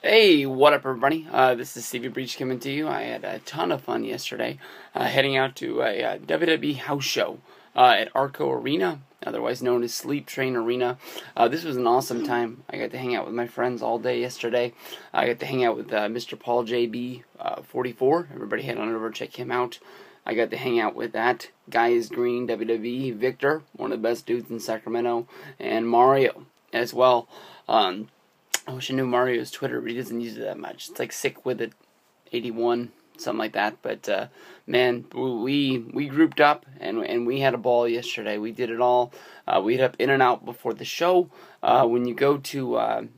Hey, what up everybody? This is Stevie Breach coming to you. I had a ton of fun yesterday heading out to a WWE house show at Arco Arena, otherwise known as Sleep Train Arena. This was an awesome time. I got to hang out with my friends all day yesterday. I got to hang out with Mr. Paul JB 44. Everybody head on over, check him out. I got to hang out with that guy is green WWE, Victor, one of the best dudes in Sacramento, and Mario as well. I wish I knew Mario's Twitter, but he doesn't use it that much. It's like Sick With It 81, something like that. But man, we grouped up and we had a ball yesterday. We did it all. We hit up In and Out before the show. When you go to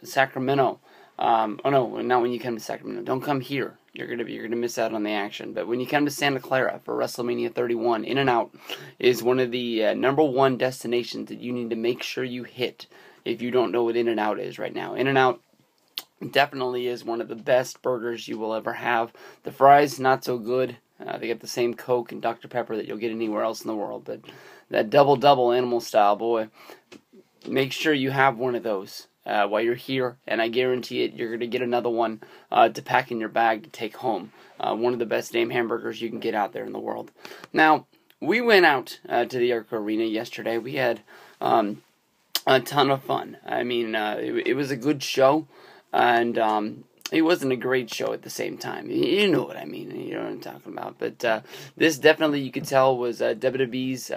Sacramento, oh no, not when you come to Sacramento. Don't come here. You're gonna miss out on the action. But when you come to Santa Clara for WrestleMania 31, In and Out is one of the #1 destinations that you need to make sure you hit. If you don't know what In and Out is right now, In and Out definitely is one of the best burgers you will ever have. The fries, not so good. They get the same Coke and Dr. Pepper that you'll get anywhere else in the world. But that double animal style, boy, make sure you have one of those while you're here. And I guarantee it, you're going to get another one to pack in your bag to take home. One of the best damn hamburgers you can get out there in the world. Now, we went out to the Arco Arena yesterday. We had a ton of fun. I mean, it was a good show, and it wasn't a great show at the same time. You know what I mean. You know what I'm talking about. But this definitely, you could tell, was WWE's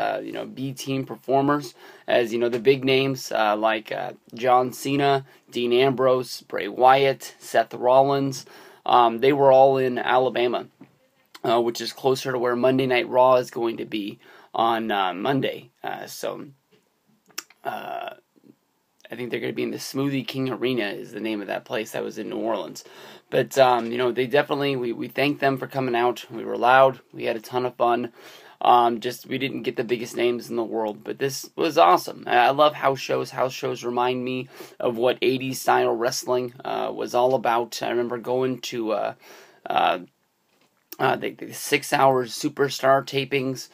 B-team performers, as you know, the big names like John Cena, Dean Ambrose, Bray Wyatt, Seth Rollins. They were all in Alabama, which is closer to where Monday Night Raw is going to be on Monday. I think they're going to be in the Smoothie King Arena is the name of that place. That was in New Orleans. But, they definitely, we thanked them for coming out. We were loud. We had a ton of fun. We didn't get the biggest names in the world, but this was awesome. I love house shows. House shows remind me of what 80s style wrestling was all about. I remember going to the 6 hours Superstar tapings,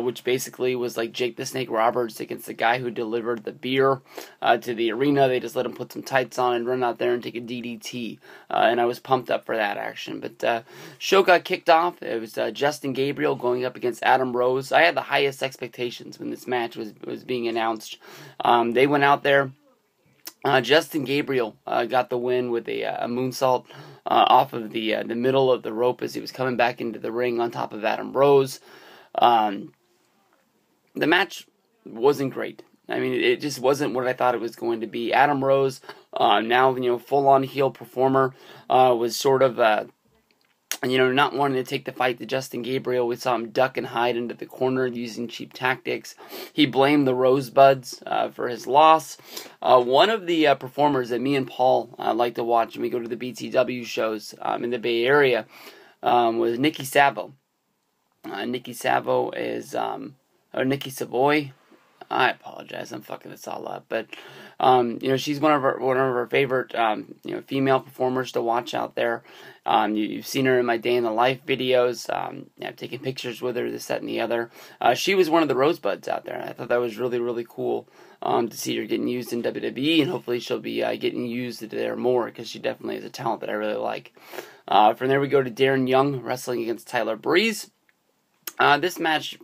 which basically was like Jake the Snake Roberts against the guy who delivered the beer to the arena. They just let him put some tights on and run out there and take a DDT, and I was pumped up for that action. But show got kicked off. It was Justin Gabriel going up against Adam Rose. I had the highest expectations when this match was being announced. They went out there. Justin Gabriel got the win with a moonsault off of the middle of the rope as he was coming back into the ring on top of Adam Rose. The match wasn't great. I mean, it just wasn't what I thought it was going to be. Adam Rose, now full-on heel performer, was sort of not wanting to take the fight to Justin Gabriel. We saw him duck and hide into the corner using cheap tactics. He blamed the Rosebuds for his loss. One of the performers that me and Paul like to watch when we go to the BTW shows in the Bay Area was Nikki Savo. Nikki Savo is, or Nikki Savoy. I apologize, I'm fucking this all up, but she's one of our favorite female performers to watch out there. You've seen her in my day in the life videos. I've taken pictures with her, this, that, and the other. She was one of the Rosebuds out there. I thought that was really, really cool to see her getting used in WWE, and hopefully she'll be getting used there more because she definitely is a talent that I really like. From there we go to Darren Young wrestling against Tyler Breeze. This match,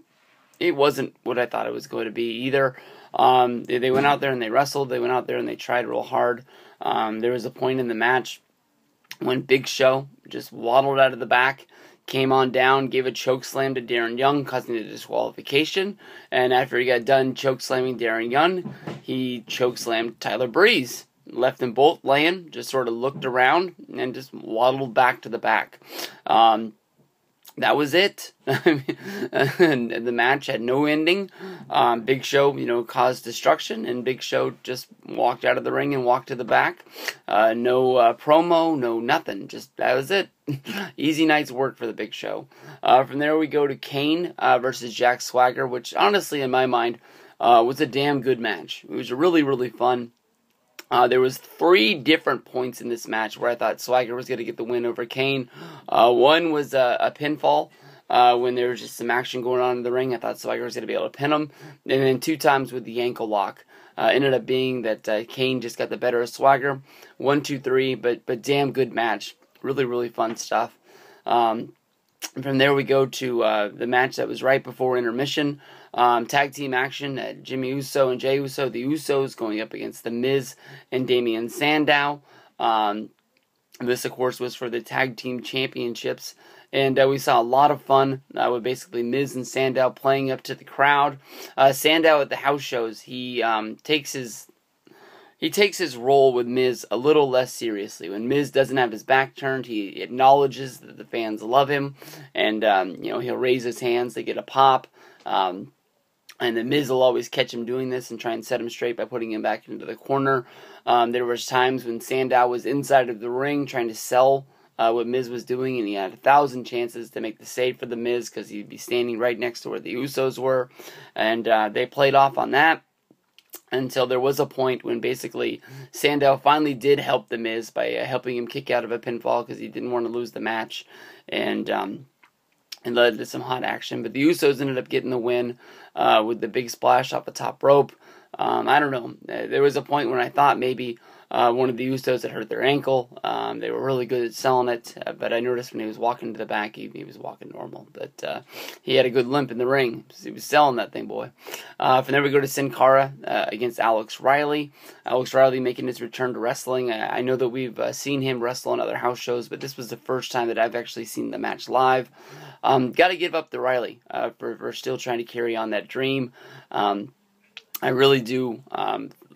it wasn't what I thought it was going to be either. They went out there and they wrestled. They went out there and they tried real hard. There was a point in the match when Big Show just waddled out of the back, came on down, gave a choke slam to Darren Young, causing a disqualification. And after he got done choke slamming Darren Young, he choke slammed Tyler Breeze. Left them both laying, just sort of looked around and just waddled back to the back. That was it. And the match had no ending. Big Show, caused destruction, and Big Show just walked out of the ring and walked to the back. No promo, no nothing. Just, that was it. Easy night's work for the Big Show. From there we go to Kane versus Jack Swagger, which honestly, in my mind, was a damn good match. It was really, really fun. There was 3 different points in this match where I thought Swagger was going to get the win over Kane. One was a pinfall when there was just some action going on in the ring. I thought Swagger was going to be able to pin him. And then 2 times with the ankle lock. Ended up being that Kane just got the better of Swagger. 1, 2, 3, but damn good match. Really, really fun stuff. From there we go to the match that was right before intermission. Tag team action. Jimmy Uso and Jey Uso. The Usos going up against The Miz and Damian Sandow. This, of course, was for the tag team championships. And we saw a lot of fun with basically Miz and Sandow playing up to the crowd. Sandow at the house shows, he takes his role with Miz a little less seriously. When Miz doesn't have his back turned, he acknowledges that the fans love him, and he'll raise his hands, they get a pop. And the Miz will always catch him doing this and try and set him straight by putting him back into the corner. There was times when Sandow was inside of the ring trying to sell what Miz was doing, and he had 1,000 chances to make the save for the Miz because he'd be standing right next to where the Usos were, and they played off on that until there was a point when basically Sandow finally did help the Miz by helping him kick out of a pinfall because he didn't want to lose the match, and led to some hot action. But the Usos ended up getting the win with the big splash off the top rope. I don't know. There was a point when I thought maybe one of the Usos had hurt their ankle. They were really good at selling it, but I noticed when he was walking to the back, he was walking normal. But he had a good limp in the ring. He was selling that thing, boy. From there we go to Cara against Alex Riley. Alex Riley making his return to wrestling. I know that we've seen him wrestle on other house shows, but this was the first time that I've actually seen the match live. Got to give up to Riley for still trying to carry on that dream. I really do.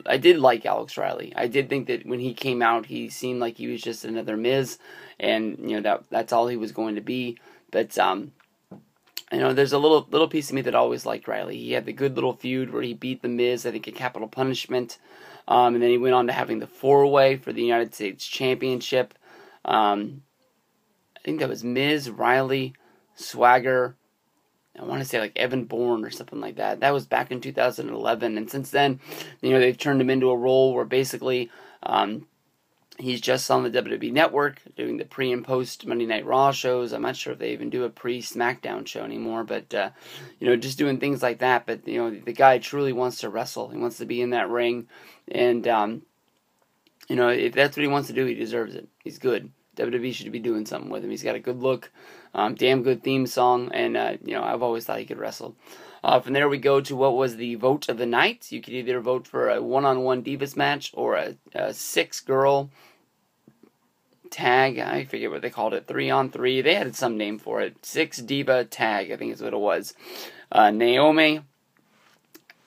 I did like Alex Riley. I did think that when he came out, he seemed like he was just another Miz, and that's all he was going to be. But there's a little piece of me that always liked Riley. He had the good little feud where he beat the Miz, I think, at Capital Punishment, and then he went on to having the 4-way for the United States Championship. I think that was Miz, Riley, Swagger. I want to say like Evan Bourne or something like that. That was back in 2011, and since then, they've turned him into a role where basically he's just on the WWE Network doing the pre and post Monday Night Raw shows. I'm not sure if they even do a pre-SmackDown show anymore, but just doing things like that. But the guy truly wants to wrestle. He wants to be in that ring, and if that's what he wants to do, he deserves it. He's good. WWE should be doing something with him. He's got a good look, damn good theme song, and I've always thought he could wrestle. From there we go to what was the vote of the night. You could either vote for a one-on-one Divas match or a 6-girl tag. I forget what they called it. 3-on-3. They had some name for it. 6 Diva tag, I think is what it was. Naomi,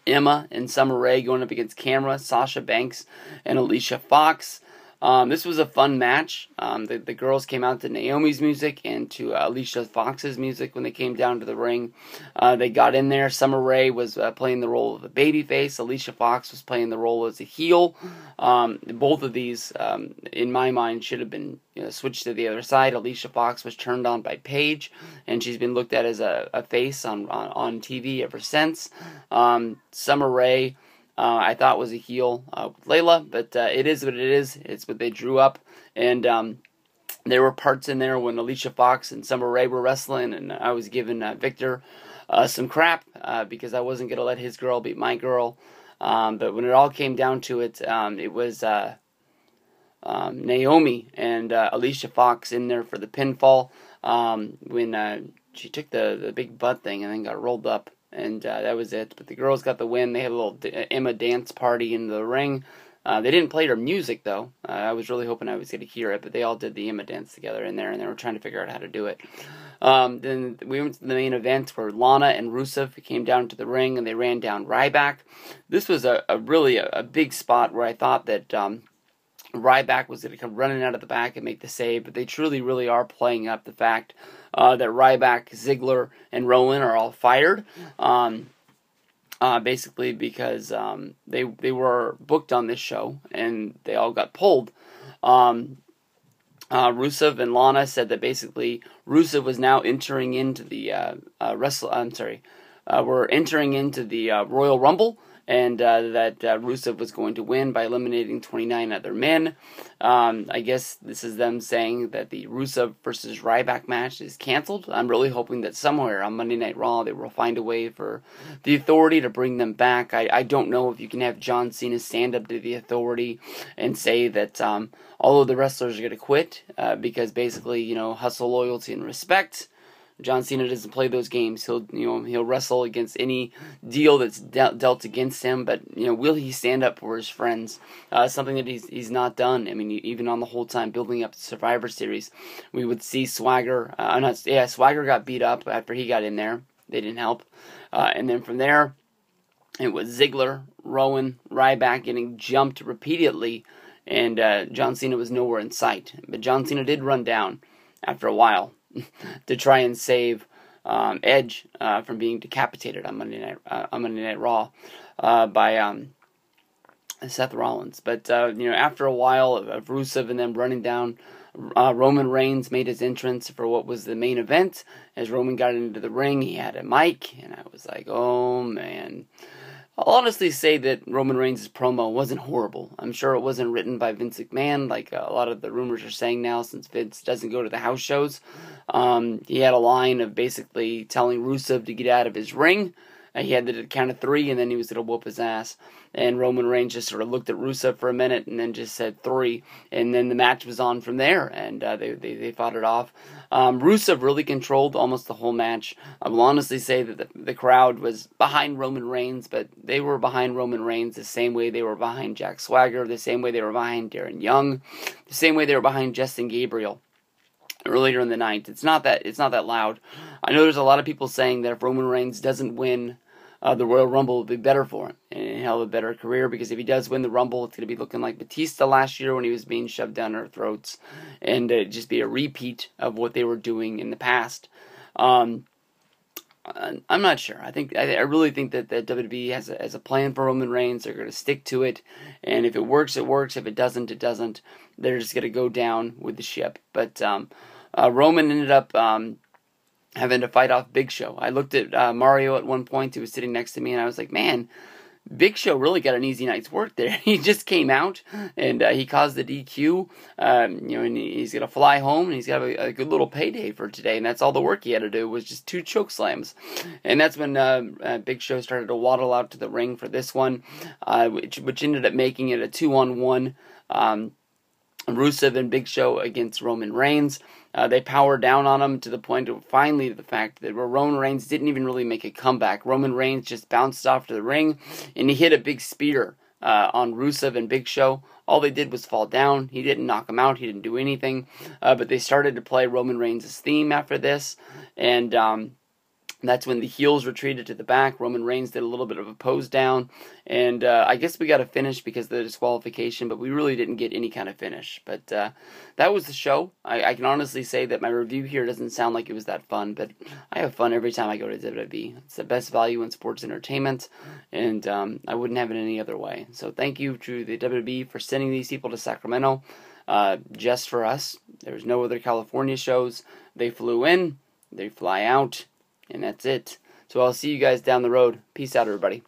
Emma, and Summer Rae going up against Cara, Sasha Banks, and Alicia Fox. This was a fun match. The girls came out to Naomi's music and to Alicia Fox's music when they came down to the ring. They got in there. Summer Rae was playing the role of a babyface. Alicia Fox was playing the role as a heel. Both of these, in my mind, should have been switched to the other side. Alicia Fox was turned on by Paige, and she's been looked at as a face on TV ever since. Summer Rae, I thought was a heel with Layla, but it is what it is. It's what they drew up, and there were parts in there when Alicia Fox and Summer Rae were wrestling, and I was giving Victor some crap because I wasn't going to let his girl beat my girl. But when it all came down to it, it was Naomi and Alicia Fox in there for the pinfall when she took the big butt thing and then got rolled up. And that was it. But the girls got the win. They had a little Emma dance party in the ring. They didn't play her music, though. I was really hoping I was going to hear it, but they all did the Emma dance together in there, and they were trying to figure out how to do it. Then we went to the main event where Lana and Rusev came down to the ring, and they ran down Ryback. This was a really big spot where I thought that Ryback was going to come running out of the back and make the save, but they truly, really are playing up the fact that Ryback, Ziggler, and Rowan are all fired. Basically because they were booked on this show and they all got pulled. Rusev and Lana said that basically Rusev was now entering into the we're entering into the Royal Rumble, and that Rusev was going to win by eliminating 29 other men. I guess this is them saying that the Rusev versus Ryback match is canceled. I'm really hoping that somewhere on Monday Night Raw they will find a way for the Authority to bring them back. I don't know if you can have John Cena stand up to the Authority and say that all of the wrestlers are going to quit because basically, you know, hustle, loyalty, and respect. John Cena doesn't play those games. He'll wrestle against any deal that's dealt against him. But will he stand up for his friends? Something that he's not done. I mean, even on the whole time building up the Survivor Series, we would see Swagger. Swagger got beat up after he got in there. They didn't help, and then from there, it was Ziggler, Rowan, Ryback getting jumped repeatedly, and John Cena was nowhere in sight. But John Cena did run down after a while to try and save Edge from being decapitated on Monday Night Raw by Seth Rollins. But after a while of Rusev and them running down, Roman Reigns made his entrance for what was the main event. As Roman got into the ring, he had a mic, and I was like, oh man. I'll honestly say that Roman Reigns' promo wasn't horrible. I'm sure it wasn't written by Vince McMahon, like a lot of the rumors are saying now, since Vince doesn't go to the house shows. He had a line of basically telling Rusev to get out of his ring. He had to count of 3, and then he was going to whoop his ass. And Roman Reigns just sort of looked at Rusev for a minute, and then just said 3. And then the match was on from there, and they fought it off. Rusev really controlled almost the whole match. I will honestly say that the crowd was behind Roman Reigns, but they were behind Roman Reigns the same way they were behind Jack Swagger, the same way they were behind Darren Young, the same way they were behind Justin Gabriel earlier in the night. It's not that loud. I know there's a lot of people saying that if Roman Reigns doesn't win the Royal Rumble, will be better for him, and he'll have a better career, because if he does win the Rumble, it's going to be looking like Batista last year when he was being shoved down our throats, and just be a repeat of what they were doing in the past. I'm not sure. I really think that WWE has a plan for Roman Reigns. They're going to stick to it, and if it works, it works. If it doesn't, it doesn't. They're just going to go down with the ship. But Roman ended up having to fight off Big Show. I looked at Mario at one point. He was sitting next to me, and I was like, man, Big Show really got an easy night's work there. He just came out, and he caused the DQ, and he's going to fly home, and he's got a good little payday for today, and that's all the work he had to do was just 2 choke slams. And that's when Big Show started to waddle out to the ring for this one, which ended up making it a 2-on-1. Rusev and Big Show against Roman Reigns. They powered down on him to the point of finally the fact that where Roman Reigns didn't even really make a comeback. Roman Reigns just bounced off to the ring, and he hit a big spear on Rusev and Big Show. All they did was fall down. He didn't knock him out. He didn't do anything. But they started to play Roman Reigns' theme after this, and that's when the heels retreated to the back. Roman Reigns did a little bit of a pose down, and I guess we got a finish because of the disqualification, but we really didn't get any kind of finish. But that was the show. I can honestly say that my review here doesn't sound like it was that fun, but I have fun every time I go to WWE. It's the best value in sports entertainment, and I wouldn't have it any other way. So thank you to the WWE for sending these people to Sacramento just for us. There's no other California shows. They flew in, they fly out, and that's it. So I'll see you guys down the road. Peace out, everybody.